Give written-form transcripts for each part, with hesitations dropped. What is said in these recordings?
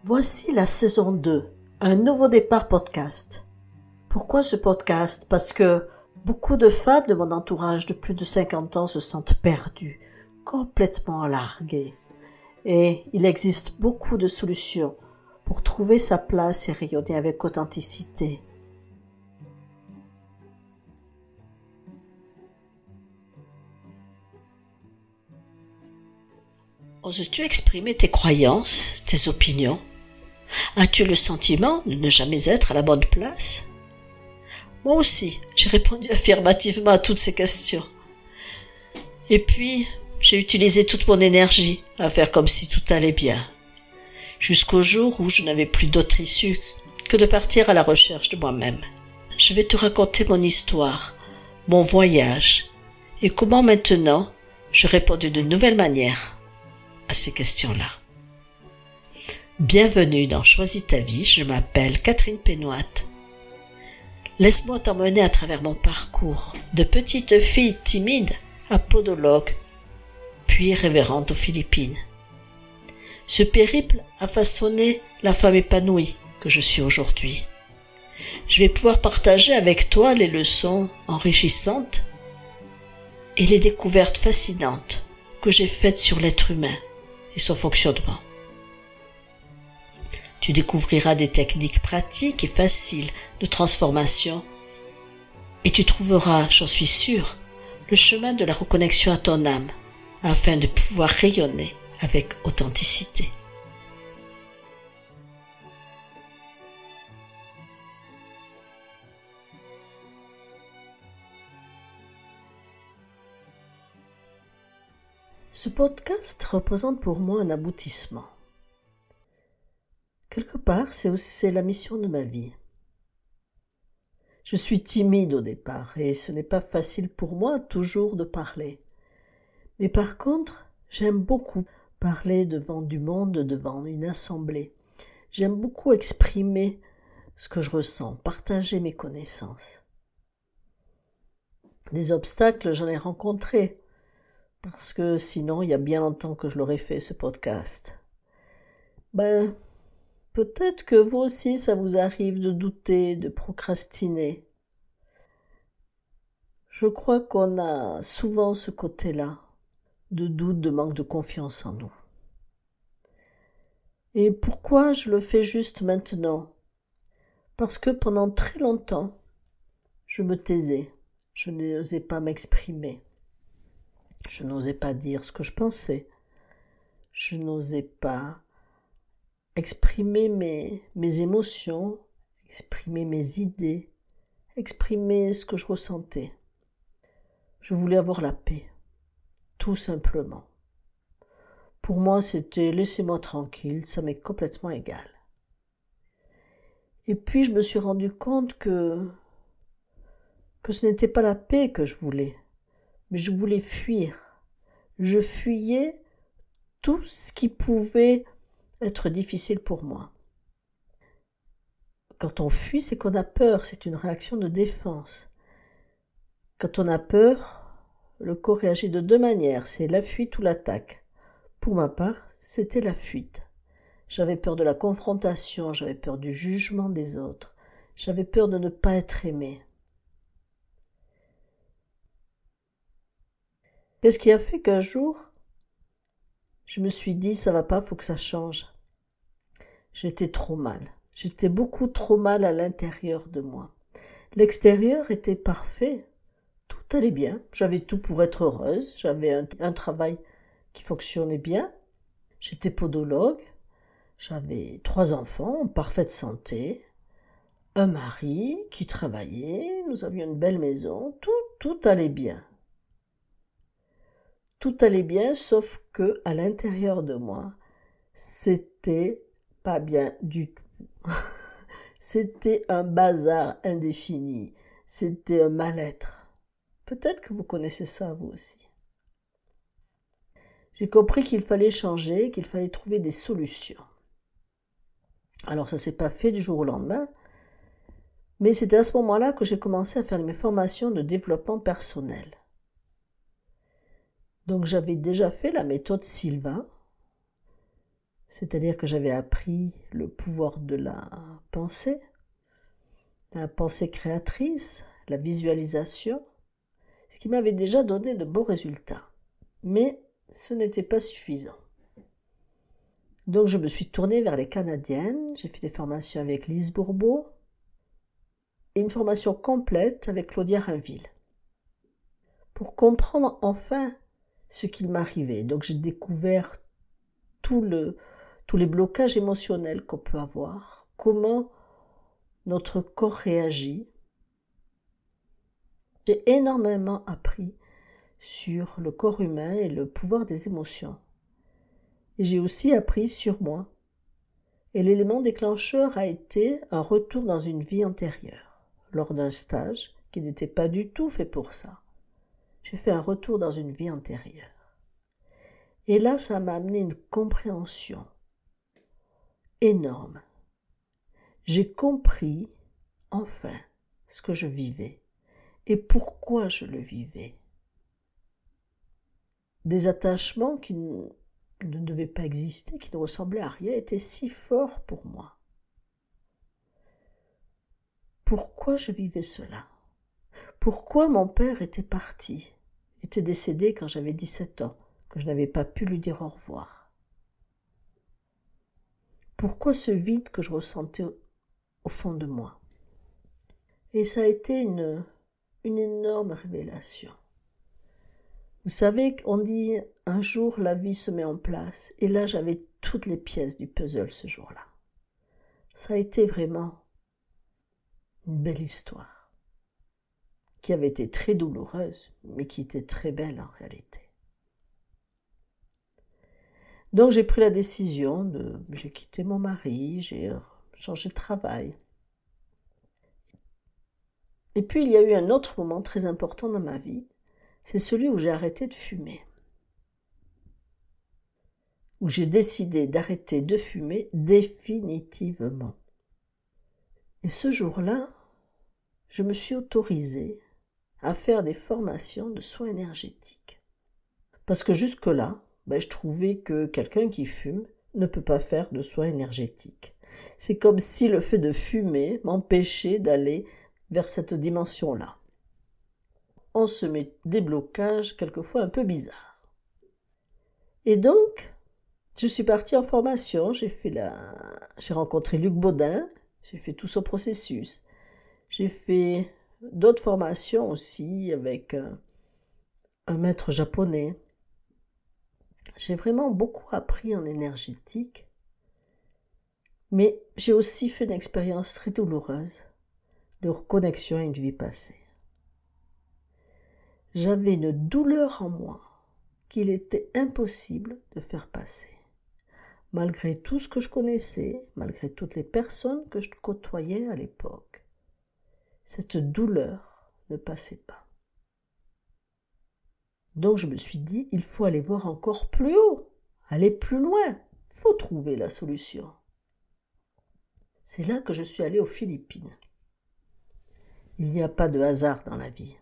Voici la saison 2, un nouveau départ podcast. Pourquoi ce podcast? Parce que beaucoup de femmes de mon entourage de plus de 50 ans se sentent perdues, complètement larguées. Et il existe beaucoup de solutions pour trouver sa place et rayonner avec authenticité. Oses-tu exprimer tes croyances, tes opinions? As-tu le sentiment de ne jamais être à la bonne place? Moi aussi, j'ai répondu affirmativement à toutes ces questions. Et puis, j'ai utilisé toute mon énergie à faire comme si tout allait bien. Jusqu'au jour où je n'avais plus d'autre issue que de partir à la recherche de moi-même. Je vais te raconter mon histoire, mon voyage, et comment maintenant je réponds d'une nouvelle manière à ces questions-là. Bienvenue dans Choisis ta vie, je m'appelle Catherine Pénoite. Laisse-moi t'emmener à travers mon parcours de petite fille timide à podologue, puis révérende aux Philippines. Ce périple a façonné la femme épanouie que je suis aujourd'hui. Je vais pouvoir partager avec toi les leçons enrichissantes et les découvertes fascinantes que j'ai faites sur l'être humain et son fonctionnement. Tu découvriras des techniques pratiques et faciles de transformation et tu trouveras, j'en suis sûre, le chemin de la reconnexion à ton âme afin de pouvoir rayonner avec authenticité. Ce podcast représente pour moi un aboutissement. Quelque part, c'est la mission de ma vie. Je suis timide au départ et ce n'est pas facile pour moi toujours de parler. Mais par contre, j'aime beaucoup parler devant du monde, devant une assemblée. J'aime beaucoup exprimer ce que je ressens, partager mes connaissances. Des obstacles, j'en ai rencontrés, parce que sinon, il y a bien longtemps que je l'aurais fait, ce podcast. Peut-être que vous aussi, ça vous arrive de douter, de procrastiner. Je crois qu'on a souvent ce côté-là, de doute, de manque de confiance en nous. Et pourquoi je le fais juste maintenant? Parce que pendant très longtemps, je me taisais, je n'osais pas m'exprimer, je n'osais pas dire ce que je pensais, je n'osais pas exprimer mes émotions, exprimer mes idées, exprimer ce que je ressentais. Je voulais avoir la paix, tout simplement. Pour moi, c'était « laissez-moi tranquille, ça m'est complètement égal ». Et puis, je me suis rendu compte que ce n'était pas la paix que je voulais, mais je voulais fuir. Je fuyais tout ce qui pouvait être difficile pour moi. Quand on fuit, c'est qu'on a peur, c'est une réaction de défense. Quand on a peur, le corps réagit de deux manières, c'est la fuite ou l'attaque. Pour ma part, c'était la fuite. J'avais peur de la confrontation, j'avais peur du jugement des autres, j'avais peur de ne pas être aimée. Qu'est-ce qui a fait qu'un jour, je me suis dit, ça va pas, faut que ça change. J'étais trop mal. J'étais beaucoup trop mal à l'intérieur de moi. L'extérieur était parfait. Tout allait bien. J'avais tout pour être heureuse. J'avais un travail qui fonctionnait bien. J'étais podologue. J'avais 3 enfants en parfaite santé. Un mari qui travaillait. Nous avions une belle maison. Tout allait bien. Tout allait bien, sauf que à l'intérieur de moi, c'était pas bien du tout. C'était un bazar indéfini. C'était un mal-être. Peut-être que vous connaissez ça vous aussi. J'ai compris qu'il fallait changer, qu'il fallait trouver des solutions. Alors ça s'est pas fait du jour au lendemain, mais c'était à ce moment-là que j'ai commencé à faire mes formations de développement personnel. Donc j'avais déjà fait la méthode Silva, C'est-à-dire que j'avais appris le pouvoir de la pensée créatrice, la visualisation, ce qui m'avait déjà donné de beaux résultats. Mais ce n'était pas suffisant. Donc je me suis tournée vers les Canadiennes, j'ai fait des formations avec Lise Bourbeau et une formation complète avec Claudia Rainville pour comprendre enfin ce qu'il m'arrivait. Donc j'ai découvert tous les blocages émotionnels qu'on peut avoir, comment notre corps réagit. J'ai énormément appris sur le corps humain et le pouvoir des émotions. Et j'ai aussi appris sur moi. Et l'élément déclencheur a été un retour dans une vie antérieure, lors d'un stage qui n'était pas du tout fait pour ça. J'ai fait un retour dans une vie antérieure. Et là, ça m'a amené une compréhension énorme. J'ai compris, enfin, ce que je vivais et pourquoi je le vivais. Des attachements qui ne devaient pas exister, qui ne ressemblaient à rien, étaient si forts pour moi. Pourquoi je vivais cela? Pourquoi mon père était parti, était décédé quand j'avais 17 ans, que je n'avais pas pu lui dire au revoir? Pourquoi ce vide que je ressentais au fond de moi? Et ça a été une énorme révélation. Vous savez qu'on dit un jour la vie se met en place, et là j'avais toutes les pièces du puzzle ce jour-là. Ça a été vraiment une belle histoire, qui avait été très douloureuse, mais qui était très belle en réalité. Donc j'ai pris la décision j'ai quitté mon mari, j'ai changé de travail. Et puis il y a eu un autre moment très important dans ma vie, c'est celui où j'ai arrêté de fumer. Où j'ai décidé d'arrêter de fumer définitivement. Et ce jour-là, je me suis autorisée à faire des formations de soins énergétiques. Parce que jusque-là, je trouvais que quelqu'un qui fume ne peut pas faire de soins énergétiques. C'est comme si le fait de fumer m'empêchait d'aller vers cette dimension-là. On se met des blocages quelquefois un peu bizarres. Et donc, je suis partie en formation, j'ai rencontré Luc Baudin, j'ai fait tout ce processus. J'ai fait d'autres formations aussi avec un maître japonais. J'ai vraiment beaucoup appris en énergétique, mais j'ai aussi fait une expérience très douloureuse de reconnexion à une vie passée. J'avais une douleur en moi qu'il était impossible de faire passer. Malgré tout ce que je connaissais, malgré toutes les personnes que je côtoyais à l'époque, cette douleur ne passait pas. Donc je me suis dit, il faut aller voir encore plus haut, aller plus loin, il faut trouver la solution. C'est là que je suis allée aux Philippines. Il n'y a pas de hasard dans la vie.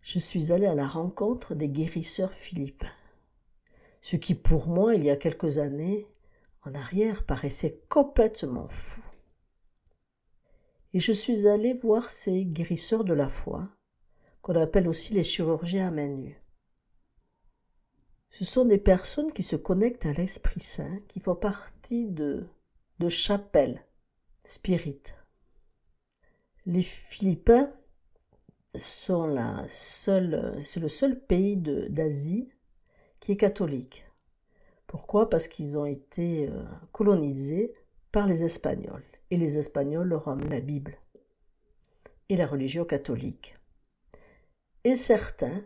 Je suis allée à la rencontre des guérisseurs philippins. Ce qui pour moi, il y a quelques années en arrière, paraissait complètement fou. Et je suis allée voir ces guérisseurs de la foi, qu'on appelle aussi les chirurgiens à main nue. Ce sont des personnes qui se connectent à l'Esprit Saint, qui font partie de chapelles spirites. Les Philippins sont c'est le seul pays d'Asie qui est catholique. Pourquoi? Parce qu'ils ont été colonisés par les Espagnols. Et les Espagnols leur ont amené la Bible et la religion catholique. Et certains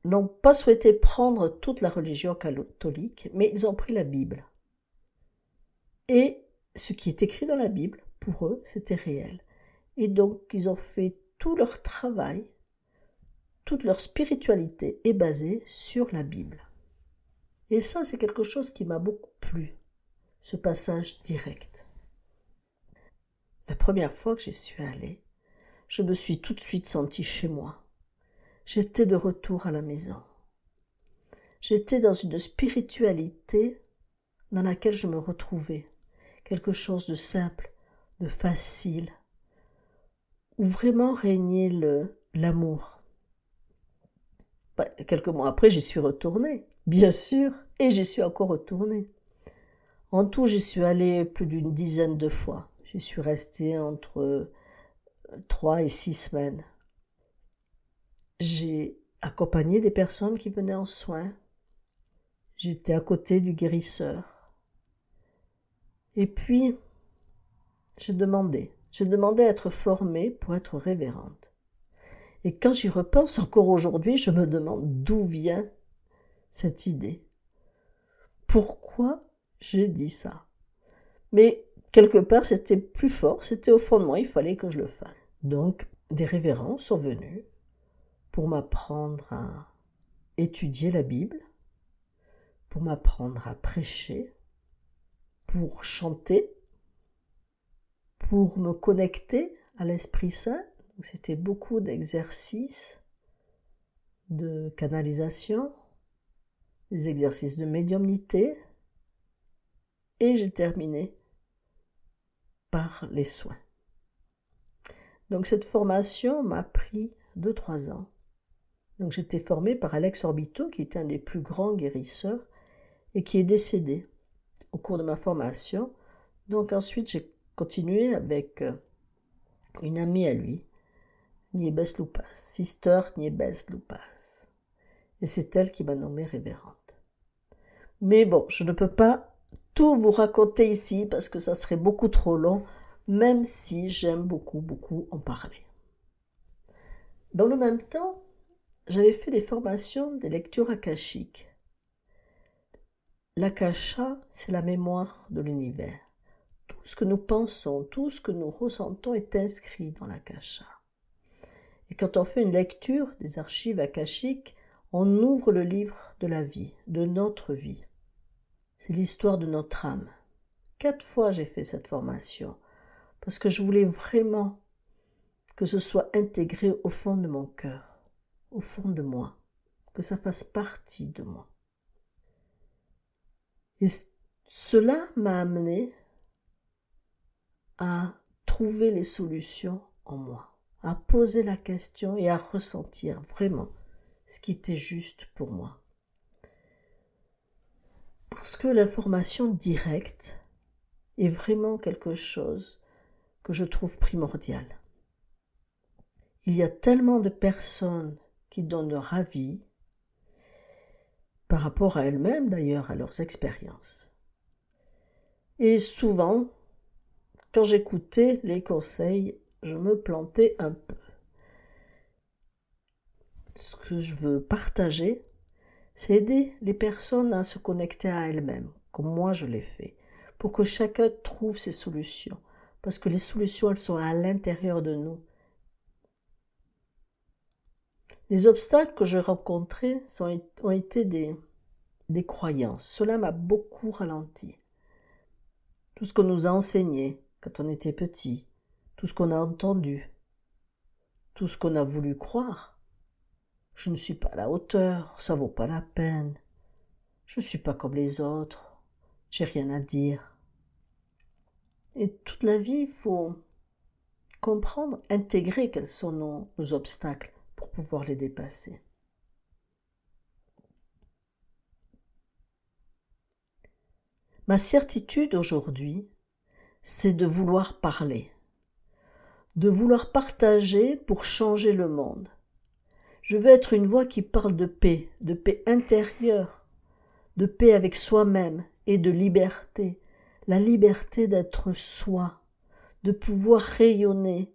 n'ont pas souhaité prendre toute la religion catholique, mais ils ont pris la Bible. Et ce qui est écrit dans la Bible, pour eux, c'était réel. Et donc, ils ont fait tout leur travail, toute leur spiritualité est basée sur la Bible. Et ça, c'est quelque chose qui m'a beaucoup plu, ce passage direct. La première fois que j'y suis allée, je me suis tout de suite sentie chez moi. J'étais de retour à la maison. J'étais dans une spiritualité dans laquelle je me retrouvais. Quelque chose de simple, de facile, où vraiment régnait l'amour. Quelques mois après, j'y suis retournée, bien sûr, et j'y suis encore retournée. En tout, j'y suis allée plus d'une dizaine de fois. J'y suis restée entre 3 et 6 semaines. J'ai accompagné des personnes qui venaient en soins. J'étais à côté du guérisseur. Et puis, j'ai demandé à être formée pour être révérende. Et quand j'y repense encore aujourd'hui, je me demande d'où vient cette idée. Pourquoi j'ai dit ça? Mais quelque part, c'était plus fort, c'était au fond de moi, il fallait que je le fasse. Donc, des révérends sont venus pour m'apprendre à étudier la Bible, pour m'apprendre à prêcher, pour chanter, pour me connecter à l'Esprit Saint. Donc, c'était beaucoup d'exercices de canalisation, des exercices de médiumnité, et j'ai terminé par les soins. Donc cette formation m'a pris 2-3 ans. Donc j'étais formée par Alex Orbito, qui est un des plus grands guérisseurs et qui est décédé au cours de ma formation. Donc ensuite j'ai continué avec une amie à lui, Niebes Lupas, Sister Niebes Lupas. Et c'est elle qui m'a nommée révérende. Mais bon, je ne peux pas tout vous raconter ici parce que ça serait beaucoup trop long, même si j'aime beaucoup en parler. Dans le même temps, j'avais fait des formations des lectures akashiques. L'akasha, c'est la mémoire de l'univers. Tout ce que nous pensons, tout ce que nous ressentons est inscrit dans l'akasha. Et quand on fait une lecture des archives akashiques, on ouvre le livre de la vie, de notre vie. C'est l'histoire de notre âme. 4 fois j'ai fait cette formation, parce que je voulais vraiment que ce soit intégré au fond de mon cœur, au fond de moi, que ça fasse partie de moi. Et cela m'a amené à trouver les solutions en moi, à poser la question et à ressentir vraiment ce qui était juste pour moi. Parce que l'information directe est vraiment quelque chose que je trouve primordial. Il y a tellement de personnes qui donnent leur avis, par rapport à elles-mêmes d'ailleurs, à leurs expériences. Et souvent, quand j'écoutais les conseils, je me plantais un peu. Ce que je veux partager, c'est aider les personnes à se connecter à elles-mêmes, comme moi je l'ai fait, pour que chacun trouve ses solutions. Parce que les solutions, elles sont à l'intérieur de nous. Les obstacles que j'ai rencontrés ont été des croyances. Cela m'a beaucoup ralenti. Tout ce qu'on nous a enseigné quand on était petit, tout ce qu'on a entendu, tout ce qu'on a voulu croire. Je ne suis pas à la hauteur, ça vaut pas la peine. Je ne suis pas comme les autres, j'ai rien à dire. Et toute la vie, il faut comprendre, intégrer quels sont nos obstacles pour pouvoir les dépasser. Ma certitude aujourd'hui, c'est de vouloir parler, de vouloir partager pour changer le monde. Je veux être une voix qui parle de paix intérieure, de paix avec soi-même et de liberté, la liberté d'être soi, de pouvoir rayonner,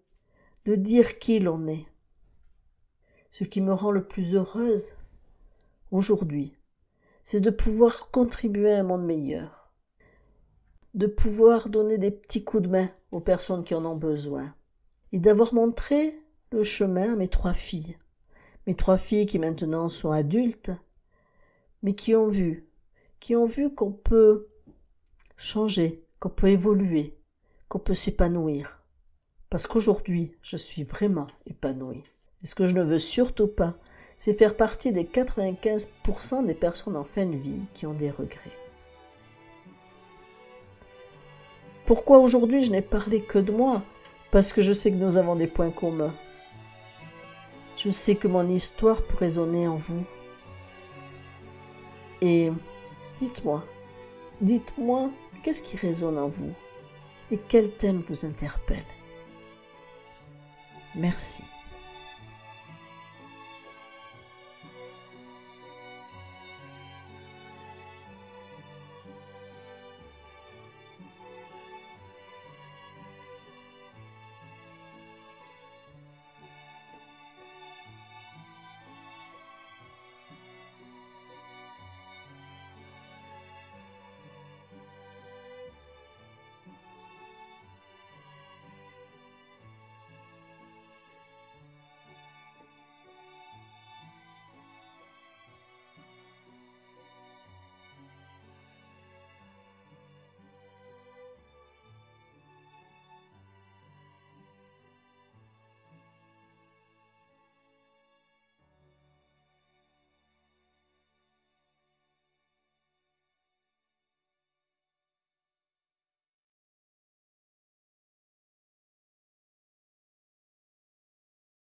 de dire qui l'on est. Ce qui me rend le plus heureuse aujourd'hui, c'est de pouvoir contribuer à un monde meilleur, de pouvoir donner des petits coups de main aux personnes qui en ont besoin et d'avoir montré le chemin à mes 3 filles. Mes 3 filles qui maintenant sont adultes, mais qui ont vu qu'on peut changer, qu'on peut évoluer, qu'on peut s'épanouir. Parce qu'aujourd'hui, je suis vraiment épanouie. Et ce que je ne veux surtout pas, c'est faire partie des 95% des personnes en fin de vie qui ont des regrets. Pourquoi aujourd'hui je n'ai parlé que de moi? Parce que je sais que nous avons des points communs. Je sais que mon histoire peut résonner en vous. Et dites-moi, qu'est-ce qui résonne en vous et quel thème vous interpelle? Merci.